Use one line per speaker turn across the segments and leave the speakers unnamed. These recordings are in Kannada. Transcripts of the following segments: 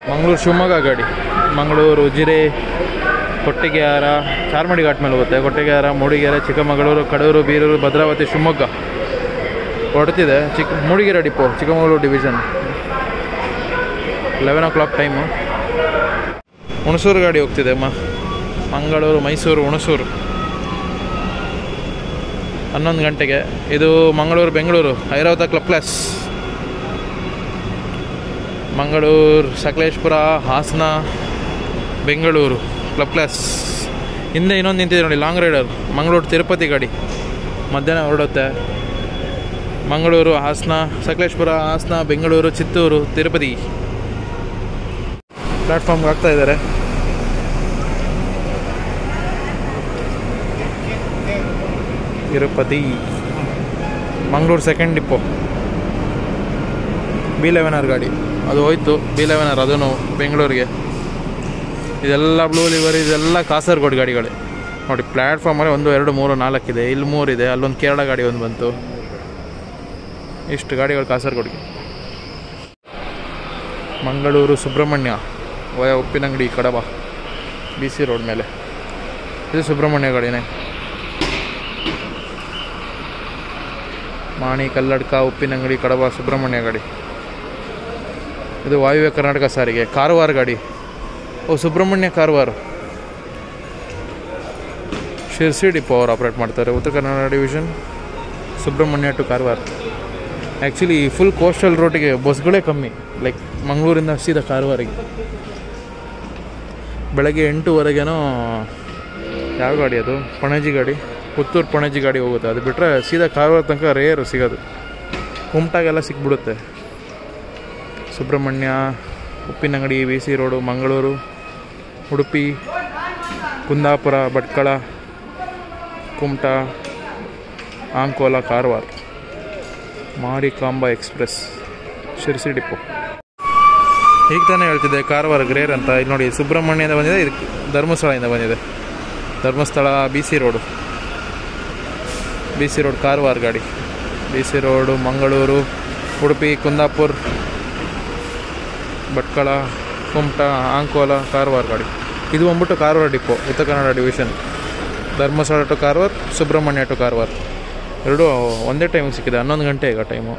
ಮಂಗಳೂರು ಶಿವಮೊಗ್ಗ ಗಾಡಿ. ಮಂಗಳೂರು ಉಜಿರೆ ಕೊಟ್ಟಿಗೆಹಾರ ಚಾರ್ಮಡಿ ಘಾಟ್ ಮೇಲೆ ಹೋಗುತ್ತೆ. ಕೊಟ್ಟಿಗೆಹಾರ, ಮೂಡಿಗೆರೆ, ಚಿಕ್ಕಮಗಳೂರು, ಕಡೂರು, ಬೀರೂರು, ಭದ್ರಾವತಿ, ಶಿವಮೊಗ್ಗ ಹೊರಡ್ತಿದೆ. Mudigere depot, Chikkamagaluru division. 11 o'clock time. Hunsur ಗಾಡಿ ಹೋಗ್ತಿದೆ. ಮಂಗಳೂರು, ಮೈಸೂರು, ಹುಣಸೂರು 11 ಗಂಟೆಗೆ. ಇದು Mangaluru Bengaluru Airavat club plus. Mangaluru Sakleshpur, Hassan, Bengaluru club plus. ಹಿಂದೆ ಇನ್ನೊಂದು ನಿಂತಿದೆ ನೋಡಿ, ಲಾಂಗ್ ರೈಡರ್. ಮಂಗಳೂರು ತಿರುಪತಿ ಗಾಡಿ ಮಧ್ಯಾಹ್ನ ಹೊರಡುತ್ತೆ. ಮಂಗಳೂರು, ಹಾಸನ, ಸಕಲೇಶ್ಪುರ, ಹಾಸನ, ಬೆಂಗಳೂರು, ಚಿತ್ತೂರು, ತಿರುಪತಿ ಪ್ಲ್ಯಾಟ್ಫಾರ್ಮ್ಗೆ ಆಗ್ತಾ ಇದ್ದಾರೆ. Tirupati, Mangaluru second depot. B11R ಗಾಡಿ ಅದು ಹೋಯ್ತು. B11R ಅದೂ ಬೆಂಗಳೂರಿಗೆ. ಇದೆಲ್ಲ ಬ್ಲೂ ಲಿವರ್, ಇದೆಲ್ಲ ಕಾಸರಗೋಡು ಗಾಡಿಗಳೇ ನೋಡಿ. ಪ್ಲ್ಯಾಟ್ಫಾರ್ಮಲ್ಲಿ 1, 2, 3, 4 ಇದೆ. ಇಲ್ಲಿ 3 ಇದೆ. ಅಲ್ಲೊಂದು ಕೇರಳ ಗಾಡಿ ಒಂದು ಬಂತು. ಇಷ್ಟು ಗಾಡಿಗಳು ಕಾಸರಗೋಡಿಗೆ. ಮಂಗಳೂರು ಸುಬ್ರಹ್ಮಣ್ಯ ವಯ ಉಪ್ಪಿನಂಗಡಿ, ಕಡಬ, BC ರೋಡ್ ಮೇಲೆ. ಇದು ಸುಬ್ರಹ್ಮಣ್ಯ ಗಾಡಿನೇ. ಮಾಣಿ, ಕಲ್ಲಡ್ಕ, ಉಪ್ಪಿನಂಗಡಿ, ಕಡಬ, ಸುಬ್ರಹ್ಮಣ್ಯ ಗಾಡಿ. ಇದು ವಾಯುವ್ಯ ಕರ್ನಾಟಕ ಸಾರಿಗೆ. ಕಾರವಾರ ಗಾಡಿ. ಸುಬ್ರಹ್ಮಣ್ಯ ಕಾರವಾರ. ಶಿರ್ಸಿ ಡಿಪೋ ಅವರು ಆಪ್ರೇಟ್ ಮಾಡ್ತಾರೆ. Uttara Kannada division, Subrahmanya to Karwar. Actually full coastal ರೋಟಿಗೆ ಬಸ್ಗಳೇ ಕಮ್ಮಿ. ಲೈಕ್ ಮಂಗಳೂರಿಂದ ಸೀದಾ ಕಾರವಾರಿಗೆ ಬೆಳಗ್ಗೆ 8ವರೆಗೇನೋ ಯಾವ ಗಾಡಿ ಅದು, ಪಣಜಿ ಗಾಡಿ, ಪುತ್ತೂರು ಪಣಜಿ ಗಾಡಿ ಹೋಗುತ್ತೆ. ಅದು ಬಿಟ್ಟರೆ ಸೀದಾ ಕಾರವಾರ ತನಕ ರೇರು ಸಿಗೋದು. ಕುಮಟಾಗೆಲ್ಲ ಸಿಕ್ಬಿಡುತ್ತೆ. Subrahmanya, Uppinangady, BC road, Mangaluru, Udupi, Kundapura, Bhatkal, Kumta, Ankola, Karwar. Marikamba express, Sirsi depot. ಈಗ ತಾನೇ ಹೇಳ್ತಿದ್ದೆ ಕಾರವಾರ ಗ್ರೇರ್ ಅಂತ. ಇಲ್ಲಿ ನೋಡಿ, ಸುಬ್ರಹ್ಮಣ್ಯದಿಂದ ಬಂದಿದೆ, ಇದು ಧರ್ಮಸ್ಥಳದಿಂದ ಬಂದಿದೆ. Dharmasthala, BC road, BC road Karwar ಗಾಡಿ. BC ರೋಡು, ಮಂಗಳೂರು, ಉಡುಪಿ, ಕುಂದಾಪುರ, ಭಟ್ಕಳ, ಕುಮಟಾ, ಅಂಕೋಲ, ಕಾರವಾರ ಗಾಡಿ. ಇದು ಬಂದ್ಬಿಟ್ಟು Karwar depot, Uttara Kannada division. Dharmasthala to Karwar, Subrahmanya to Karwar ಎರಡೂ ಒಂದೇ ಟೈಮಿಗೆ ಸಿಕ್ಕಿದೆ. 11 ಗಂಟೆ ಈಗ ಟೈಮು.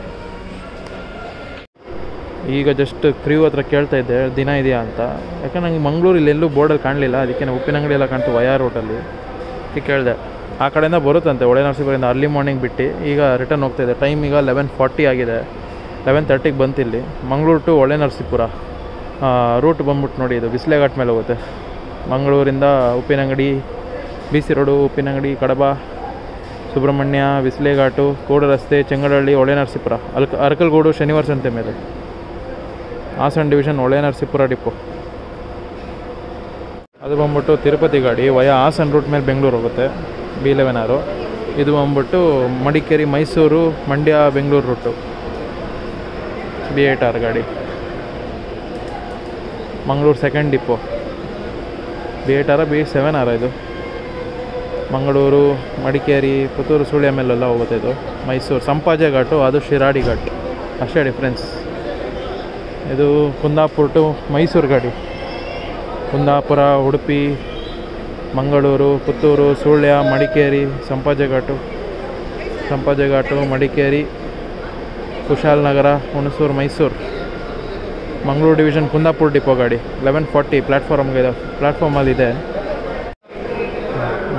ಈಗ ಜಸ್ಟ್ ಕ್ರೀವ್ ಹತ್ರ ಕೇಳ್ತಾ ಇದ್ದೆ ದಿನ ಇದೆಯಾ ಅಂತ. ಯಾಕಂದ್ರೆ ನನಗೆ ಮಂಗಳೂರಲ್ಲಿ ಎಲ್ಲೂ ಬೋರ್ಡಲ್ಲಿ ಕಾಣಲಿಲ್ಲ. ಅದಕ್ಕೆ ನಾವು ಉಪ್ಪಿನಂಗಡಿ ಎಲ್ಲ ಕಾಣ್ತು ವಯಾ ರೋಟಲ್ಲಿ. ಕೇಳಿದೆ, ಆ ಕಡೆಯಿಂದ ಬರುತ್ತಂತೆ ಒಳೆ ನರಸೀಪುರದಿಂದ ಅರ್ಲಿ ಮಾರ್ನಿಂಗ್ ಬಿಟ್ಟು. ಈಗ ರಿಟರ್ನ್ ಹೋಗ್ತಾಯಿದೆ. ಟೈಮ್ ಈಗ 11:40 ಆಗಿದೆ. 11:30ಗೆ ಬಂತಿಲ್ಲಿ. ಮಂಗಳೂರು ಟು ಒಳೆ ನರಸೀಪುರ ರೂಟ್ ಬಂದ್ಬಿಟ್ಟು ನೋಡಿ, ಇದು ಬಿಸ್ಲೆ ಘಾಟ್ ಮೇಲೆ ಹೋಗುತ್ತೆ. ಮಂಗಳೂರಿಂದ ಉಪ್ಪಿನಂಗಡಿ, BC ರೋಡು, ಉಪ್ಪಿನಂಗಡಿ, ಕಡಬ, ಸುಬ್ರಹ್ಮಣ್ಯ, ಬಿಸ್ಲೆ ಘಾಟು, ಕೋಡು ರಸ್ತೆ, ಚೆಂಗಡಹಳ್ಳಿ, ಒಳೆ ನರಸೀಪುರ, ಅರಕಲ್ಗೂಡು, ಶನಿವಾರ ಸಂತೆ ಮೇಲೆ. ಹಾಸನ ಡಿವಿಷನ್, ಒಳೆ ನರಸೀಪುರ ಡಿಪೋ. ಅದು ಬಂದ್ಬಿಟ್ಟು ತಿರುಪತಿ ಗಾಡಿ ವಯ ಹಾಸನ ರೂಟ್ ಮೇಲೆ ಬೆಂಗಳೂರು ಹೋಗುತ್ತೆ. B11R. ಇದು ಬಂದ್ಬಿಟ್ಟು ಮಡಿಕೇರಿ, ಮೈಸೂರು, ಮಂಡ್ಯ, ಬೆಂಗಳೂರು ರೂಟು. B8R ಗಾಡಿ. Mangaluru second depot. B8R, B7R ಇದು. ಮಂಗಳೂರು, ಮಡಿಕೇರಿ, ಪುತ್ತೂರು, ಸುಳ್ಯ ಮೇಲೆಲ್ಲ ಹೋಗುತ್ತೆ ಇದು. ಮೈಸೂರು ಸಂಪಾಜೆ ಘಾಟು, ಅದು ಶಿರಾಡಿ ಘಾಟ್, ಅಷ್ಟೇ ಡಿಫ್ರೆನ್ಸ್. ಇದು ಕುಂದಾಪುರ ಟು ಮೈಸೂರು ಗಾಡಿ. ಕುಂದಾಪುರ, ಉಡುಪಿ, ಮಂಗಳೂರು, ಪುತ್ತೂರು, ಸುಳ್ಯ, ಮಡಿಕೇರಿ, ಸಂಪಾಜೆ ಘಾಟು, ಮಡಿಕೇರಿ, ಕುಶಾಲನಗರ, ಹುಣಸೂರು, ಮೈಸೂರು. ಮಂಗಳೂರು ಡಿವಿಷನ್ ಕುಂದಾಪುರ ಡಿಪೋ ಗಾಡಿ. 11:40 ಪ್ಲ್ಯಾಟ್ಫಾರ್ಮಲ್ಲಿದೆ.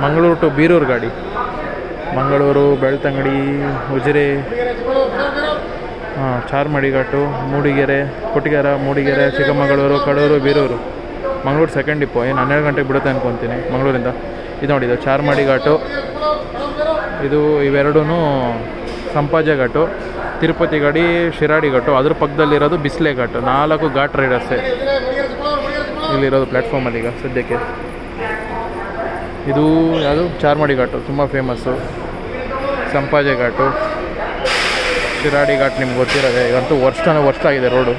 ಮಂಗಳೂರು ಟು ಬೀರೂರು ಗಾಡಿ. ಮಂಗಳೂರು, ಬೆಳ್ತಂಗಡಿ, ಉಜಿರೆ, ಚಾರ್ಮಡಿ ಘಾಟು, ಮೂಡಿಗೆರೆ, ಕೊಟ್ಟಿಗೆಹಾರ, ಮೂಡಿಗೆರೆ, ಚಿಕ್ಕಮಗಳೂರು, ಕಡೂರು, ಬೀರೂರು. Mangaluru second depot. ಏನು 12 ಗಂಟೆಗೆ ಬಿಡುತ್ತೆ ಅಂದ್ಕೊತೀನಿ ಮಂಗಳೂರಿಂದ. ಇದು ನೋಡಿ, ಇದು ಚಾರ್ಮಡಿ ಘಾಟು, ಇದು ಇವೆರಡೂ ಸಂಪಾಜೆ ಘಾಟು. ತಿರುಪತಿ ಗಾಡಿ, ಶಿರಾಡಿ ಘಾಟು. ಅದ್ರ ಪಕ್ಕದಲ್ಲಿರೋದು ಬಿಸ್ಲೆ ಘಾಟು. 4 ಘಾಟ್ ರೈಡರ್ಸೇ ಇಲ್ಲಿರೋದು ಪ್ಲ್ಯಾಟ್ಫಾರ್ಮಲ್ಲಿ ಈಗ ಸದ್ಯಕ್ಕೆ. ಇದು ಯಾವುದು, ಚಾರ್ಮಡಿ ಘಾಟು ತುಂಬ ಫೇಮಸ್ಸು. ಸಂಪಾಜೆ ಘಾಟು, ಶಿರಾಡಿ ಘಾಟ್ ನಿಮ್ಗೆ ಗೊತ್ತಿರೋದೆ. ಈಗಂತೂ ವರ್ಷ ಆಗಿದೆ ರೋಡು.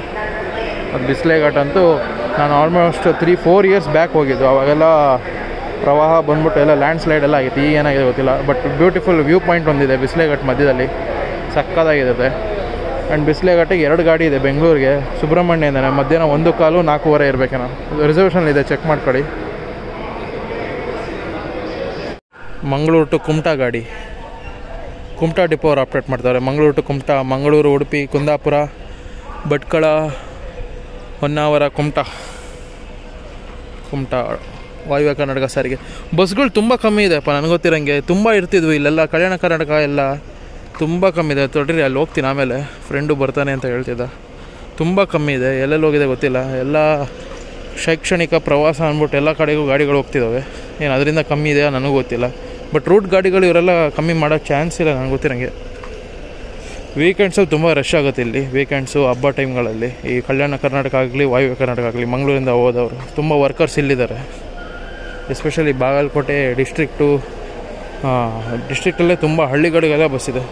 ಅದು ಬಿಸ್ಲೆ ಘಾಟ್ ಅಂತೂ ನಾನು ಆಲ್ಮೋಸ್ಟ್ 3-4 ಇಯರ್ಸ್ ಬ್ಯಾಕ್ ಹೋಗಿದ್ದು. ಅವಾಗೆಲ್ಲ ಪ್ರವಾಹ ಬಂದ್ಬಿಟ್ಟು ಎಲ್ಲ ಲ್ಯಾಂಡ್ ಸ್ಲೈಡ್ ಎಲ್ಲ ಆಗಿತ್ತು. ಈಗ ಏನಾಗಿದೆ ಗೊತ್ತಿಲ್ಲ. ಬಟ್ ಬ್ಯೂಟಿಫುಲ್ ವ್ಯೂ ಪಾಯಿಂಟ್ ಒಂದಿದೆ ಬಿಸ್ಲೆ ಘಾಟ್ ಮಧ್ಯದಲ್ಲಿ, ಸಕ್ಕತ್ತಾಗಿದೆ. ಆ್ಯಂಡ್ ಬಿಸ್ಲೆಘಾಟಿಗೆ 2 ಗಾಡಿ ಇದೆ ಬೆಂಗಳೂರಿಗೆ. ಸುಬ್ರಹ್ಮಣ್ಯದಿಂದಾನೆ ಮಧ್ಯಾಹ್ನ 1:15 4:15 ಇರಬೇಕೇನೋ. ರಿಸರ್ವೇಷನ್ ಇದೆ, ಚೆಕ್ ಮಾಡ್ಕೊಳ್ಳಿ. ಮಂಗಳೂರು ಟು ಕುಮಟಾ ಗಾಡಿ, ಕುಮಟಾ ಡಿಪೋ ಅವ್ರು ಆಪ್ರೇಟ್ ಮಾಡ್ತಾರೆ. ಮಂಗಳೂರು ಟು ಕುಮಟಾ, ಮಂಗಳೂರು, ಉಡುಪಿ, ಕುಂದಾಪುರ, ಭಟ್ಕಳ, ಹೊನ್ನಾವರ, ಕುಮಟಾ ವಾಯುವ್ಯ ಕರ್ನಾಟಕ ಸಾರಿಗೆ. ಬಸ್ಗಳು ತುಂಬ ಕಮ್ಮಿ ಇದೆಪ್ಪ ನನಗೆ ಗೊತ್ತಿರೋಂಗೆ. ತುಂಬ ಇರ್ತಿದ್ವು ಇಲ್ಲೆಲ್ಲ, ಕಲ್ಯಾಣ ಕರ್ನಾಟಕ ಎಲ್ಲ ತುಂಬ ಕಮ್ಮಿ ಇದೆ. ತೊಡ್ರಿ ಅಲ್ಲಿ ಹೋಗ್ತೀನಿ ಆಮೇಲೆ, ಫ್ರೆಂಡು ಬರ್ತಾನೆ ಅಂತ ಹೇಳ್ತಿದ್ದ. ತುಂಬ ಕಮ್ಮಿ ಇದೆ, ಎಲ್ಲೆಲ್ಲಿ ಹೋಗಿದೆ ಗೊತ್ತಿಲ್ಲ. ಎಲ್ಲ ಶೈಕ್ಷಣಿಕ ಪ್ರವಾಸ ಅಂದ್ಬಿಟ್ಟು ಎಲ್ಲ ಕಡೆಗೂ ಗಾಡಿಗಳು ಹೋಗ್ತಿದ್ದಾವೆ. ಏನು ಅದರಿಂದ ಕಮ್ಮಿ ಇದೆಯಾ ನನಗೂ ಗೊತ್ತಿಲ್ಲ. ಬಟ್ ರೂಟ್ ಗಾಡಿಗಳು ಇವರೆಲ್ಲ ಕಮ್ಮಿ ಮಾಡೋ ಚಾನ್ಸ್ ಇಲ್ಲ ನನಗೆ ಗೊತ್ತಿರೋಂಗೆ. ವೀಕೆಂಡ್ಸಲ್ಲಿ ತುಂಬ ರಶ್ ಆಗುತ್ತೆ ಇಲ್ಲಿ. ವೀಕೆಂಡ್ಸು, ಹಬ್ಬ ಟೈಮ್ಗಳಲ್ಲಿ ಈ ಕಲ್ಯಾಣ ಕರ್ನಾಟಕ ಆಗಲಿ, ವಾಯುವ್ಯ ಕರ್ನಾಟಕ ಆಗಲಿ, ಮಂಗಳೂರಿಂದ ಹೋದವರು ತುಂಬ ವರ್ಕರ್ಸ್ ಇಲ್ಲಿದ್ದಾರೆ. ಎಸ್ಪೆಷಲಿ ಬಾಗಲಕೋಟೆ ಡಿಸ್ಟ್ರಿಕ್ಟಲ್ಲೇ ತುಂಬ ಹಳ್ಳಿಗಳಿಗೆಲ್ಲ ಬಸ್ ಇದೆ.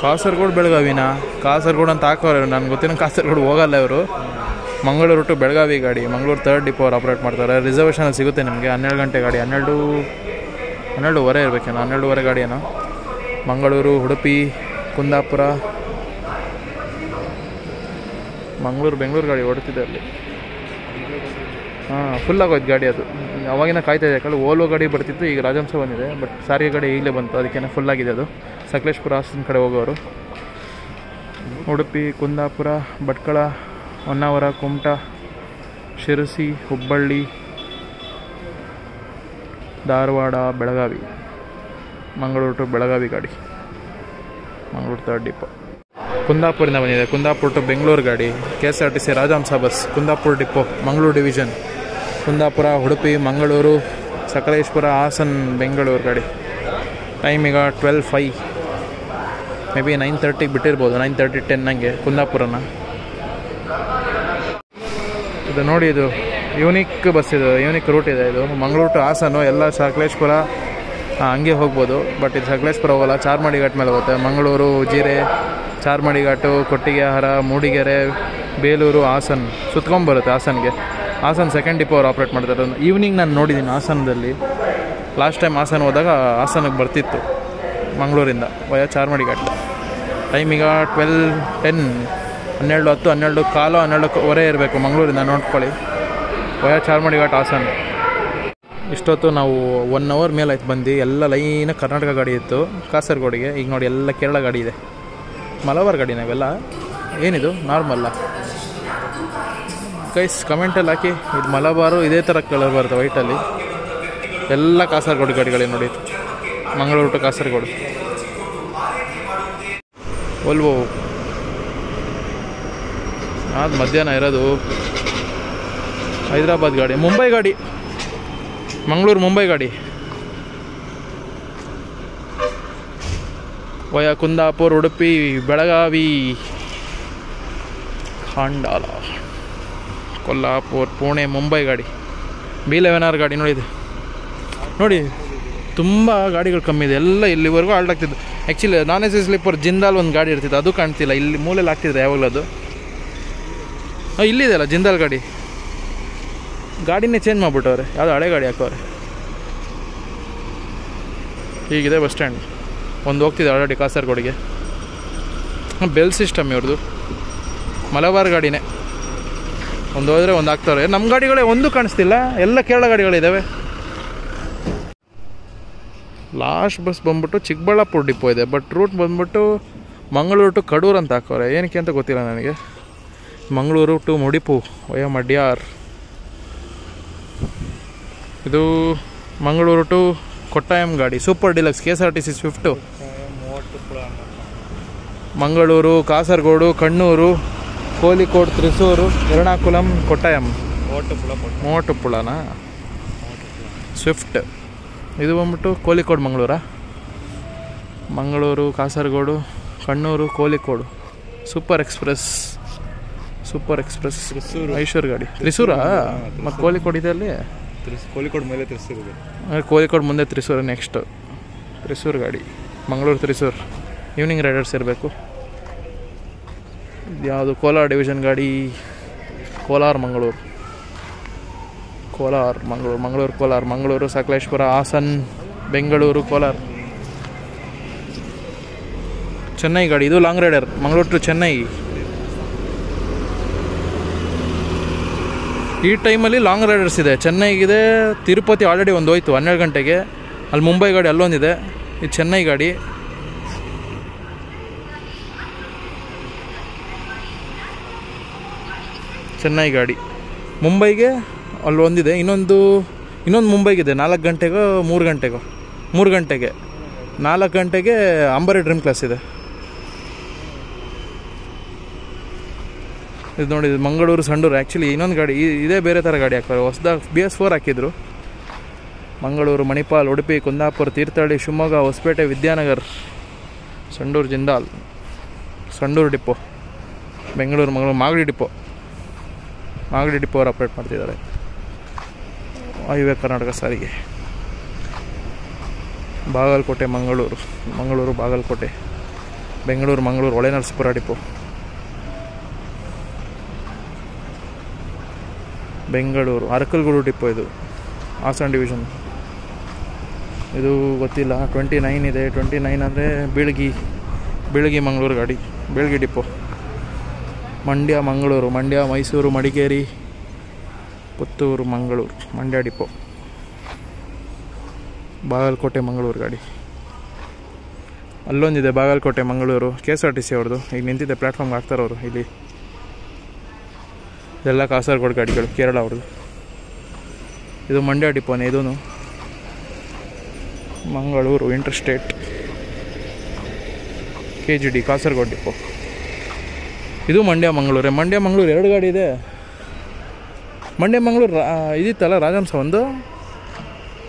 ಕಾಸರಗೋಡು ಬೆಳಗಾವಿನ, ಕಾಸರಗೋಡು ಅಂತ ಹಾಕೋರು ನನಗೆ ಗೊತ್ತಿರೋ. ಕಾಸರಗೋಡು ಹೋಗಲ್ಲ ಇವರು. ಮಂಗಳೂರು ಟು ಬೆಳಗಾವಿ ಗಾಡಿ, ಮಂಗಳೂರು 3rd ಡಿಪೋ ಅವ್ರು ಆಪ್ರೇಟ್ ಮಾಡ್ತಾರೆ. ರಿಸರ್ವೇಷನ್ ಸಿಗುತ್ತೆ ನಿಮಗೆ. 12 ಗಂಟೆ ಗಾಡಿ, 12:30 ಇರಬೇಕೇನೋ, 12:30 ಗಾಡಿ ಏನೋ. ಮಂಗಳೂರು, ಉಡುಪಿ, ಕುಂದಾಪುರ, ಬೆಂಗಳೂರು ಗಾಡಿ ಓಡ್ತಿದೆ ಅಲ್ಲಿ. ಫುಲ್ ಆಗೋಯ್ತು ಗಾಡಿ. ಅದು ಅವಾಗಿನ ಕಾಯ್ತಾ ಇದೆ. ಯಾಕಂದರೆ ಓಲ್ವೋ ಗಾಡಿ ಬರ್ತಿತ್ತು, ಈಗ ರಾಜಹಂಸ ಬಂದಿದೆ. ಬಟ್ ಸಾರಿಗೆ ಗಾಡಿ ಈಗಲೇ ಬಂತು, ಅದಕ್ಕೇನೆ ಫುಲ್ಲಾಗಿದೆ ಅದು. ಸಕಲೇಶ್ಪುರ, ಹಾಸನ ಕಡೆ ಹೋಗೋರು. ಉಡುಪಿ, ಕುಂದಾಪುರ, ಭಟ್ಕಳ, ಹೊನ್ನಾವರ, ಕುಮಟಾ, ಶಿರಸಿ, ಹುಬ್ಬಳ್ಳಿ, ಧಾರವಾಡ, ಬೆಳಗಾವಿ. ಮಂಗಳೂರು ಟು ಬೆಳಗಾವಿ ಗಾಡಿ, ಮಂಗಳೂರು 3rd ಡಿಪೋ. ಕುಂದಾಪುರಿಂದ ಬಂದಿದೆ. ಕುಂದಾಪುರ ಟು ಬೆಂಗಳೂರು ಗಾಡಿ, KSRTC Rajahamsa bus, Kundapura depot, Mangaluru division. Kundapura, Udupi, Mangaluru, Sakleshpur, Hassan, Bengaluru ಗಾಡಿ. ಟೈಮ್ ಈಗ 12:05, ಮೇ ಬಿ 9:30 ಬಿಟ್ಟಿರ್ಬೋದು, 9:30 10 ನನಗೆ ಕುಂದಾಪುರನ. ಇದು ನೋಡಿ, ಇದು ಯೂನಿಕ್ ಬಸ್, ಇದು ಯೂನಿಕ್ ರೂಟ್ ಇದೆ. ಇದು ಮಂಗಳೂರು ಟು ಹಾಸನ, ಎಲ್ಲ ಸಕಲೇಶ್ಪುರ ಹಂಗೆ ಹೋಗ್ಬೋದು. ಬಟ್ ಇದು ಸಕಲೇಶ್ಪುರ ಹೋಗಲ್ಲ, ಚಾರ್ಮಾಡಿ ಘಾಟ್ ಮೇಲೆ ಹೋಗುತ್ತೆ. ಮಂಗಳೂರು, ಉಜಿರೆ, ಚಾರ್ಮಾಡಿ ಘಾಟು, ಕೊಟ್ಟಿಗೆಹಾರ, ಮೂಡಿಗೆರೆ, ಬೇಲೂರು, ಹಾಸನ ಸುತ್ಕೊಂಬರುತ್ತೆ. ಹಾಸನ್ಗೆ, ಹಾಸನ 2nd ಡಿಪೋ ಅವ್ರು ಆಪ್ರೇಟ್ ಮಾಡ್ತಾರೆ. ಈವ್ನಿಂಗ್ ನಾನು ನೋಡಿದ್ದೀನಿ ಹಾಸನದಲ್ಲಿ. ಲಾಸ್ಟ್ ಟೈಮ್ ಹಾಸನ ಹೋದಾಗ ಹಾಸನಕ್ಕೆ ಬರ್ತಿತ್ತು ಮಂಗಳೂರಿಂದ ವಯ ಚಾರ್ಮಾಡಿ ಘಾಟ್. ಟೈಮ್ ಈಗ 12:10, 12:10, 12:15, 12:15 ಇರಬೇಕು ಮಂಗಳೂರಿಂದ. ನೋಡ್ಕೊಳ್ಳಿ, ವಯ ಚಾರ್ಮಾಡಿ ಘಾಟ್, ಹಾಸನ. ಇಷ್ಟೊತ್ತು ನಾವು 1 ಅವರ್ ಮೇಲೆ ಆಯ್ತು ಬಂದು. ಎಲ್ಲ ಲೈನ ಕರ್ನಾಟಕ ಗಾಡಿ ಇತ್ತು ಕಾಸರಗೋಡಿಗೆ. ಈಗ ನೋಡಿ ಎಲ್ಲ ಕೇರಳ ಗಾಡಿ ಇದೆ. ಮಲಬಾರ್ ಗಾಡಿನ ಇವೆಲ್ಲ. ಏನಿದು ನಾರ್ಮಲ್ಲ ಗೈಸ್? ಕಮೆಂಟಲ್ಲಿ ಹಾಕಿ. ಇದು ಮಲಬಾರು, ಇದೇ ಥರ ಕಲರ್ ಬರುತ್ತೆ ವೈಟಲ್ಲಿ. ಎಲ್ಲ ಕಾಸರಗೋಡು ಗಾಡಿಗಳೇ ನೋಡಿ. ಮಂಗಳೂರು ಟು ಕಾಸರಗೋಡು. ವೋಲ್ವೋ ಅದು ಮಧ್ಯಾಹ್ನ ಇರೋದು. ಹೈದರಾಬಾದ್ ಗಾಡಿ, ಮುಂಬೈ ಗಾಡಿ, ಮಂಗಳೂರು ಮುಂಬೈ ಗಾಡಿ. ವಯ ಕುಂದಾಪುರ, ಉಡುಪಿ, ಬೆಳಗಾವಿ, ಖಾಂಡಾಲ, ಕೊಲ್ಲಾಪುರ, ಪುಣೆ, ಮುಂಬೈ ಗಾಡಿ. B11R ಗಾಡಿ ನೋಡಿದೆ. ನೋಡಿ ತುಂಬ ಗಾಡಿಗಳು ಕಮ್ಮಿ ಇದೆ. ಎಲ್ಲ ಇಲ್ಲಿವರೆಗೂ ಹಾಲ್ಟ್ ಆಗ್ತಿದ್ದು. ಆ್ಯಕ್ಚುಲಿ ನಾನ್ AC ಸ್ಲೀಪರ್ ಜಿಂದಾಲ್ ಒಂದು ಗಾಡಿ ಇರ್ತಿತ್ತು, ಅದು ಕಾಣ್ತಿಲ್ಲ. ಇಲ್ಲಿ ಮೂಲೆಯಲ್ಲಿ ಆಗ್ತಿದೆ ಯಾವಾಗಲೂ ಅದು. ಇಲ್ಲಿದೆ ಅಲ್ಲ ಜಿಂದಾಲ್ ಗಾಡಿ. ಗಾಡಿನೇ ಚೇಂಜ್ ಮಾಡಿಬಿಟ್ಟವ್ರೆ, ಯಾವುದೋ ಹಳೆ ಗಾಡಿ ಹಾಕೋರೆ. ಹೀಗಿದೆ ಬಸ್ ಸ್ಟ್ಯಾಂಡ್. ಒಂದು ಹೋಗ್ತಿದೆ ಆಲ್ರೆಡಿ ಕಾಸರಗೋಡಿಗೆ. ಬೆಲ್ ಸಿಸ್ಟಮ್ ಇವ್ರದ್ದು. ಮಲಬಾರ್ ಗಾಡಿನೇ. ಒಂದು ಹೋದರೆ ಒಂದು ಹಾಕ್ತವ್ರೆ. ನಮ್ಮ ಗಾಡಿಗಳೇ ಒಂದು ಕಾಣಿಸ್ತಿಲ್ಲ, ಎಲ್ಲ ಕೇರಳ ಗಾಡಿಗಳಿದ್ದಾವೆ. ಲಾಸ್ಟ್ ಬಸ್ ಬಂದ್ಬಿಟ್ಟು ಚಿಕ್ಕಬಳ್ಳಾಪುರ ಡಿಪೋ ಇದೆ. ಬಟ್ ರೂಟ್ ಬಂದ್ಬಿಟ್ಟು ಮಂಗಳೂರು ಟು ಕಡೂರು ಅಂತ ಹಾಕೋರೆ. ಏನಕ್ಕೆ ಅಂತ ಗೊತ್ತಿಲ್ಲ ನನಗೆ. ಮಂಗಳೂರು ಟು ಮುಡಿಪು ವಯ ಮಡ್ಯಾರ್. ಇದು ಮಂಗಳೂರು ಟು ಕೊಟ್ಟಾಯಂ ಗಾಡಿ, super deluxe KSRTC swift. Mangaluru, Kasaragod, Kannur, Kozhikode, Thrissur, Ernakulam, Kottayam, ಮೋಟುಪುಳನಾ ಸ್ವಿಫ್ಟ್. ಇದು ಬಂದ್ಬಿಟ್ಟು ಕೋಲಿಕೋಡ್ ಮಂಗಳೂರಾ. ಮಂಗಳೂರು, ಕಾಸರಗೋಡು, ಕಣ್ಣೂರು, ಕೋಲಿಕೋಡು. ಸೂಪರ್ ಎಕ್ಸ್ಪ್ರೆಸ್ ಐಶ್ವರ್ ಗಾಡಿ. ತ್ರಿಸೂರಾ ಮತ್ತು ಕೋಲಿಕೋಡ್ ಇದೆ ಅಲ್ಲಿ.
ಕೋಲಿಕೋಡ್ ಮೇಲೆ ತ್ರಿಸೂರು ಇದೆ.
ಕೋಲಿಕೋಡ್ ಮುಂದೆ ತ್ರಿಸೂರು. ನೆಕ್ಸ್ಟು ತ್ರಿಸೂರು ಗಾಡಿ, ಮಂಗಳೂರು ತ್ರಿಸೂರು. ಈವ್ನಿಂಗ್ ರೈಡರ್ಸ್ ಇರಬೇಕು. ಯಾವುದು ಕೋಲಾರ ಡಿವಿಷನ್ ಗಾಡಿ. ಕೋಲಾರ ಮಂಗಳೂರು, ಕೋಲಾರ, ಮಂಗಳೂರು, ಸಕಲೇಶ್ಪುರ, ಹಾಸನ, ಬೆಂಗಳೂರು, ಕೋಲಾರ. ಚೆನ್ನೈ ಗಾಡಿ, ಇದು long rider, Mangaluru to Chennai. ಈ ಟೈಮಲ್ಲಿ ಲಾಂಗ್ ರೈಡರ್ಸ್ ಇದೆ. ಚೆನ್ನೈಗಿದೆ, ತಿರುಪತಿ ಆಲ್ರೆಡಿ ಒಂದು ಹೋಯ್ತು 12 ಗಂಟೆಗೆ. ಅಲ್ಲಿ ಮುಂಬೈ ಗಾಡಿ ಅಲ್ಲೊಂದಿದೆ, ಇದು ಚೆನ್ನೈ ಗಾಡಿ. ಚೆನ್ನೈ ಗಾಡಿ ಮುಂಬೈಗೆ ಅಲ್ಲೊಂದಿದೆ, ಇನ್ನೊಂದು ಮುಂಬೈಗಿದೆ 4 ಗಂಟೆಗೋ 3 ಗಂಟೆಗೆ 4 ಗಂಟೆಗೆ ಅಂಬಾರಿ ಡ್ರೀಮ್ ಕ್ಲಾಸ್ ಇದೆ. ಇದು ನೋಡಿ, ಇದು ಮಂಗಳೂರು ಸಂಡೂರು. ಆ್ಯಕ್ಚುಲಿ ಇನ್ನೊಂದು ಗಾಡಿ ಇದೇ ಬೇರೆ ಥರ ಗಾಡಿ ಹಾಕ್ತಾರೆ, ಹೊಸದಾಗಿ BS4 ಹಾಕಿದ್ರು. ಮಂಗಳೂರು, ಮಣಿಪಾಲ್, ಉಡುಪಿ, ಕುಂದಾಪುರ, ತೀರ್ಥಹಳ್ಳಿ, ಶಿವಮೊಗ್ಗ, ಹೊಸಪೇಟೆ, ವಿದ್ಯಾನಗರ್, ಸಂಡೂರು, ಜಿಂದಾಲ್, ಸಂಡೂರು ಡಿಪೋ, ಬೆಂಗಳೂರು, ಮಾಗಡಿ ಡಿಪೋ ಅವ್ರು ಆಪ್ರೇಟ್ ಮಾಡ್ತಿದ್ದಾರೆ. ಹೈವೇ ಕರ್ನಾಟಕ ಸಾರಿಗೆ. ಬಾಗಲಕೋಟೆ, ಮಂಗಳೂರು ಬಾಗಲಕೋಟೆ, ಬೆಂಗಳೂರು ಹೊಳೆನರಸೀಪುರ ಡಿಪೋ, ಬೆಂಗಳೂರು ಅರಕಲಗೂಡು ಡಿಪೋ, ಇದು ಹಾಸನ ಡಿವಿಷನ್. ಇದು ಗೊತ್ತಿಲ್ಲ, 29 ಇದೆ. 29 ಅಂದರೆ ಬೀಳಗಿ ಮಂಗಳೂರು ಗಾಡಿ, ಬೀಳಗಿ ಡಿಪೋ. ಮಂಡ್ಯ, ಮೈಸೂರು, ಮಡಿಕೇರಿ, ಪುತ್ತೂರು, ಮಂಡ್ಯ ಡಿಪೋ. ಬಾಗಲಕೋಟೆ ಮಂಗಳೂರು ಗಾಡಿ ಅಲ್ಲೊಂದಿದೆ, ಬಾಗಲಕೋಟೆ ಮಂಗಳೂರು KSRTC ಅವ್ರದ್ದು. ಈಗ ನಿಂತಿದೆ, ಪ್ಲ್ಯಾಟ್ಫಾರ್ಮ್ಗೆ ಹಾಕ್ತಾರೆ ಅವರು. ಇಲ್ಲಿ ಇದೆಲ್ಲ ಕಾಸರಗೋಡು ಗಾಡಿಗಳು, ಕೇರಳ ಅವ್ರದ್ದು. ಇದು ಮಂಡ್ಯ ಡಿಪೋನೇ, ಇದೂ Mangaluru interstate KGD Kasaragod depot. ಇದು ಮಂಡ್ಯ ಮಂಗಳೂರು 2 ಗಾಡಿ ಇದೆ. ಮಂಡ್ಯ ಮಂಗಳೂರು ಇದಿತ್ತಲ್ಲ ರಾಜಹಂಸ, ಒಂದು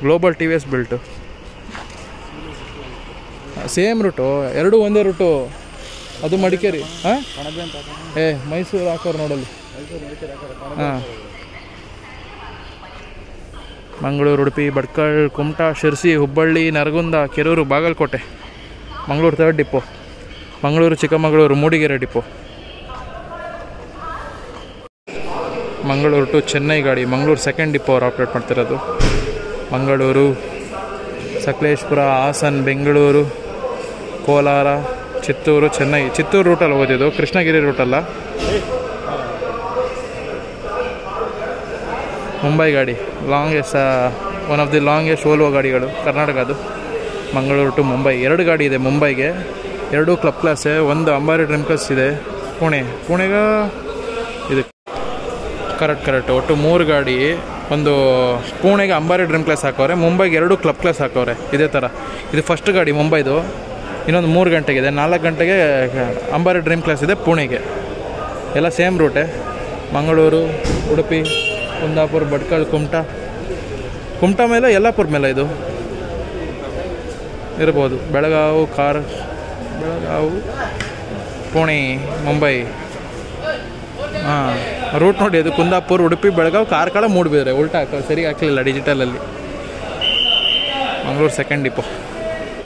global TVS built, same route, ಎರಡೂ ಒಂದೇ ರೂಟು. ಅದು ಮಡಿಕೇರಿ. ಮೈಸೂರು ಹಾಕೋರು ನೋಡಲ್ಲಿ. ಹಾಂ, Mangaluru, Udupi, Bhatkal, Kumta, Sirsi, Hubballi, Naragunda, Kerur, Bagalkot. Mangaluru 3rd depot. Mangaluru, Chikkamagaluru, Mudigere depot. Mangaluru to Chennai ಗಾಡಿ, ಮಂಗಳೂರು 2nd ಡಿಪೋ ಅವ್ರು ಆಪ್ರೇಟ್ ಮಾಡ್ತಿರೋದು. ಮಂಗಳೂರು, ಸಕಲೇಶ್ಪುರ, ಹಾಸನ್, ಬೆಂಗಳೂರು, ಕೋಲಾರ, ಚಿತ್ತೂರು, ಚೆನ್ನೈ. ಚಿತ್ತೂರು ರೂಟಲ್ಲಿ ಹೋಗೋದಿದ್ದು, ಕೃಷ್ಣಗಿರಿ ರೂಟಲ್ಲ. ಮುಂಬೈ ಗಾಡಿ one of the longest Volvo ಗಾಡಿಗಳು ಕರ್ನಾಟಕದ್ದು. ಮಂಗಳೂರು ಟು ಮುಂಬೈ 2 ಗಾಡಿ ಇದೆ ಮುಂಬೈಗೆ, 2 ಕ್ಲಬ್ ಕ್ಲಾಸೇ. ಒಂದು ಅಂಬಾರಿ ಡ್ರೀಮ್ ಕ್ಲಾಸ್ ಇದೆ ಪುಣೆಗೆ. ಇದು ಕರೆಕ್ಟ್ ಒಟ್ಟು 3 ಗಾಡಿ. ಒಂದು ಪುಣೆಗೆ ಅಂಬಾರಿ ಡ್ರೀಮ್ ಕ್ಲಾಸ್ ಹಾಕವ್ರೆ, ಮುಂಬೈಗೆ 2 ಕ್ಲಬ್ ಕ್ಲಾಸ್ ಹಾಕವ್ರೆ ಇದೇ ಥರ. ಇದು ಫಸ್ಟ್ ಗಾಡಿ ಮುಂಬೈದು. ಇನ್ನೊಂದು 3 ಗಂಟೆಗಿದೆ, 4 ಗಂಟೆಗೆ ಅಂಬಾರಿ ಡ್ರೀಮ್ ಕ್ಲಾಸ್ ಇದೆ ಪುಣೆಗೆ. ಎಲ್ಲ ಸೇಮ್ ರೂಟೇ. ಮಂಗಳೂರು, ಉಡುಪಿ, ಕುಂದಾಪುರ, ಭಟ್ಕಳ, ಕುಮಟಾ ಮೇಲೆ ಯಲ್ಲಾಪುರ ಮೇಲೆ ಇದು ಇರ್ಬೋದು. ಬೆಳಗಾವಿ, ಪುಣೆ, ಮುಂಬೈ. ಹಾಂ, ರೂಟ್ ನೋಡಿ, ಅದು ಕುಂದಾಪುರ, ಉಡುಪಿ, ಬೆಳಗಾವಿ, ಕಾರ್ಕಳ, ಮೂಡುಬಿದ್ರೆ. ಉಲ್ಟಾ ಸರಿ ಹಾಕಲಿಲ್ಲ ಡಿಜಿಟಲಲ್ಲಿ. Mangaluru 2nd depot.